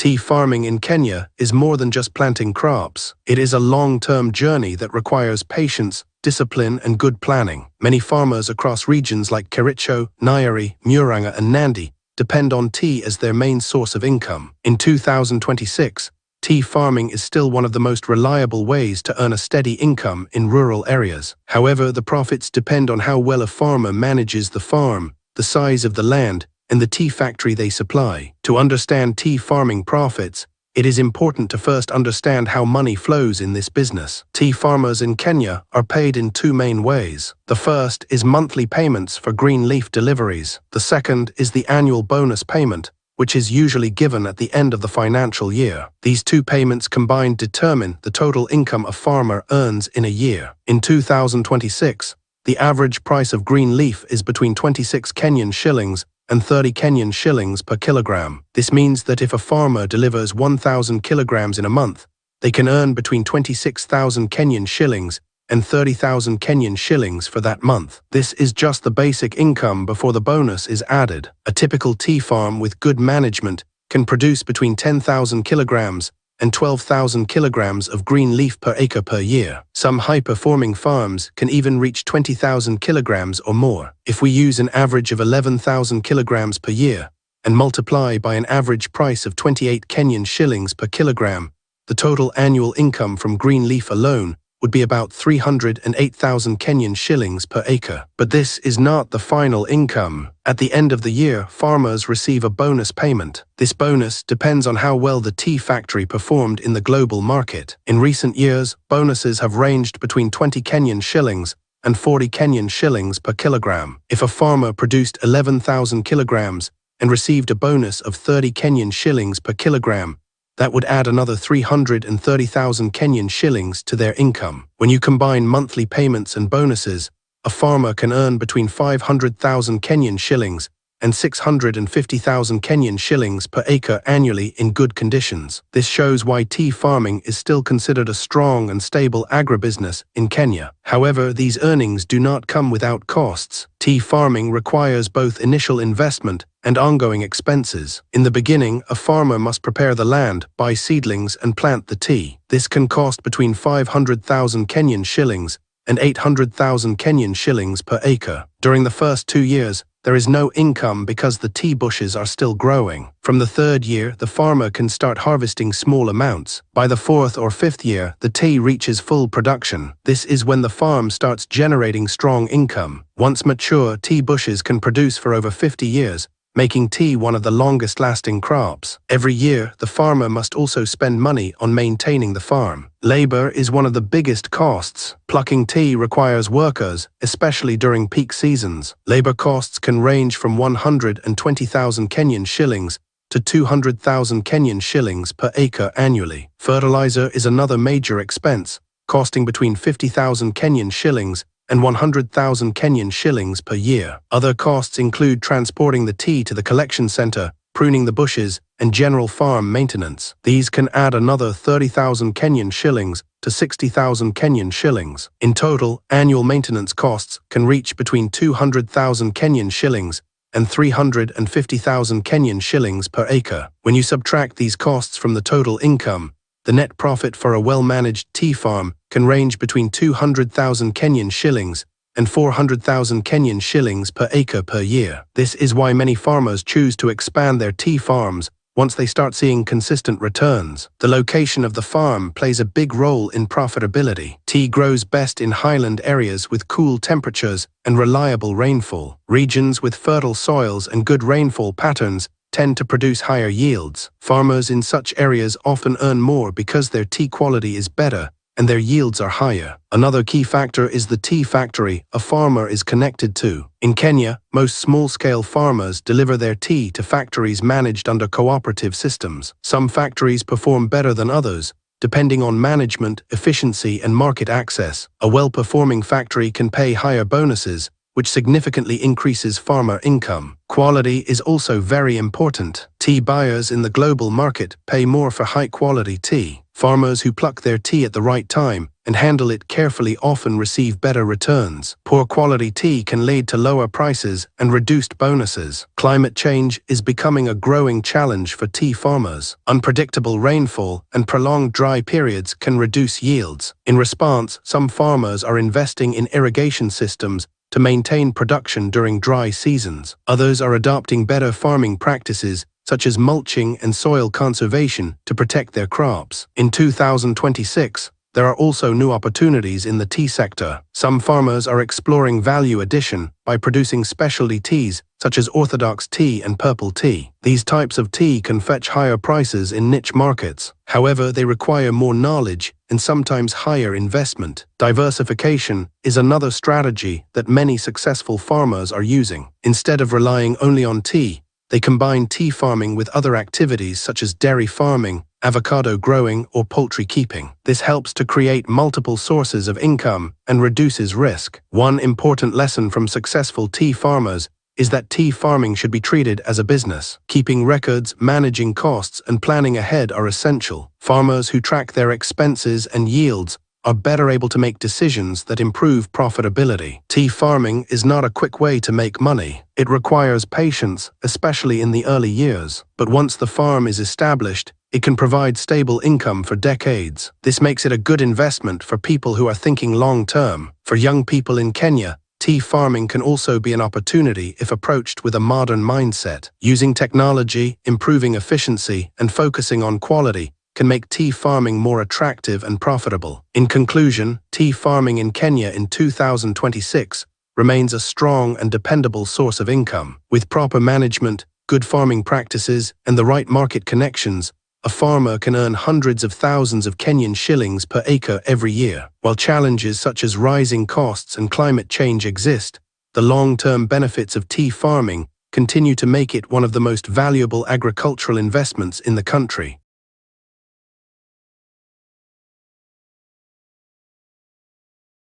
Tea farming in Kenya is more than just planting crops. It is a long-term journey that requires patience, discipline, and good planning. Many farmers across regions like Kericho, Nyeri, Murang'a, and Nandi depend on tea as their main source of income. In 2026, tea farming is still one of the most reliable ways to earn a steady income in rural areas. However, the profits depend on how well a farmer manages the farm, the size of the land, and the tea factory they supply. To understand tea farming profits, it is important to first understand how money flows in this business. Tea farmers in Kenya are paid in two main ways. The first is monthly payments for green leaf deliveries. The second is the annual bonus payment, which is usually given at the end of the financial year. These two payments combined determine the total income a farmer earns in a year. In 2026, the average price of green leaf is between 26 Kenyan shillings and 30 Kenyan shillings per kilogram. This means that if a farmer delivers 1,000 kilograms in a month, they can earn between 26,000 Kenyan shillings and 30,000 Kenyan shillings for that month. This is just the basic income before the bonus is added. A typical tea farm with good management can produce between 10,000 kilograms and 12,000 kilograms of green leaf per acre per year. Some high-performing farms can even reach 20,000 kilograms or more. If we use an average of 11,000 kilograms per year and multiply by an average price of 28 Kenyan shillings per kilogram, the total annual income from green leaf alone would be about 308,000 Kenyan shillings per acre. But this is not the final income. At the end of the year, farmers receive a bonus payment. This bonus depends on how well the tea factory performed in the global market. In recent years, bonuses have ranged between 20 Kenyan shillings and 40 Kenyan shillings per kilogram. If a farmer produced 11,000 kilograms and received a bonus of 30 Kenyan shillings per kilogram, that would add another 330,000 Kenyan shillings to their income. When you combine monthly payments and bonuses, a farmer can earn between 500,000 Kenyan shillings and 650,000 Kenyan shillings per acre annually in good conditions. This shows why tea farming is still considered a strong and stable agribusiness in Kenya. However, these earnings do not come without costs. Tea farming requires both initial investment and ongoing expenses. In the beginning, a farmer must prepare the land, buy seedlings, and plant the tea. This can cost between 500,000 Kenyan shillings and 800,000 Kenyan shillings per acre. During the first 2 years, there is no income because the tea bushes are still growing. From the third year, the farmer can start harvesting small amounts. By the fourth or fifth year, the tea reaches full production. This is when the farm starts generating strong income. Once mature, tea bushes can produce for over 50 years, making tea one of the longest-lasting crops. Every year, the farmer must also spend money on maintaining the farm. Labor is one of the biggest costs. Plucking tea requires workers, especially during peak seasons. Labor costs can range from 120,000 Kenyan shillings to 200,000 Kenyan shillings per acre annually. Fertilizer is another major expense, costing between 50,000 Kenyan shillings and 100,000 Kenyan shillings per year. Other costs include transporting the tea to the collection center, pruning the bushes, and general farm maintenance. These can add another 30,000 Kenyan shillings to 60,000 Kenyan shillings. In total, annual maintenance costs can reach between 200,000 Kenyan shillings and 350,000 Kenyan shillings per acre. When you subtract these costs from the total income, the net profit for a well-managed tea farm can range between 200,000 Kenyan shillings and 400,000 Kenyan shillings per acre per year. This is why many farmers choose to expand their tea farms once they start seeing consistent returns. The location of the farm plays a big role in profitability. Tea grows best in highland areas with cool temperatures and reliable rainfall. Regions with fertile soils and good rainfall patterns tend to produce higher yields. Farmers in such areas often earn more because their tea quality is better and their yields are higher. Another key factor is the tea factory a farmer is connected to. In Kenya, most small-scale farmers deliver their tea to factories managed under cooperative systems. Some factories perform better than others, depending on management, efficiency, and market access. A well-performing factory can pay higher bonuses, which significantly increases farmer income. Quality is also very important. Tea buyers in the global market pay more for high-quality tea. Farmers who pluck their tea at the right time and handle it carefully often receive better returns. Poor quality tea can lead to lower prices and reduced bonuses. Climate change is becoming a growing challenge for tea farmers. Unpredictable rainfall and prolonged dry periods can reduce yields. In response, some farmers are investing in irrigation systems to maintain production during dry seasons. Others are adopting better farming practices such as mulching and soil conservation to protect their crops. In 2026, there are also new opportunities in the tea sector. Some farmers are exploring value addition by producing specialty teas such as orthodox tea and purple tea. These types of tea can fetch higher prices in niche markets. However, they require more knowledge and sometimes higher investment. Diversification is another strategy that many successful farmers are using. Instead of relying only on tea, they combine tea farming with other activities such as dairy farming, avocado growing, or poultry keeping. This helps to create multiple sources of income and reduces risk. One important lesson from successful tea farmers is that tea farming should be treated as a business. Keeping records, managing costs, and planning ahead are essential. Farmers who track their expenses and yields are better able to make decisions that improve profitability. Tea farming is not a quick way to make money. It requires patience, especially in the early years. But once the farm is established, it can provide stable income for decades. This makes it a good investment for people who are thinking long-term. For young people in Kenya, tea farming can also be an opportunity if approached with a modern mindset. Using technology, improving efficiency, and focusing on quality can make tea farming more attractive and profitable. In conclusion, tea farming in Kenya in 2026 remains a strong and dependable source of income. With proper management, good farming practices, and the right market connections, a farmer can earn hundreds of thousands of Kenyan shillings per acre every year. While challenges such as rising costs and climate change exist, the long-term benefits of tea farming continue to make it one of the most valuable agricultural investments in the country.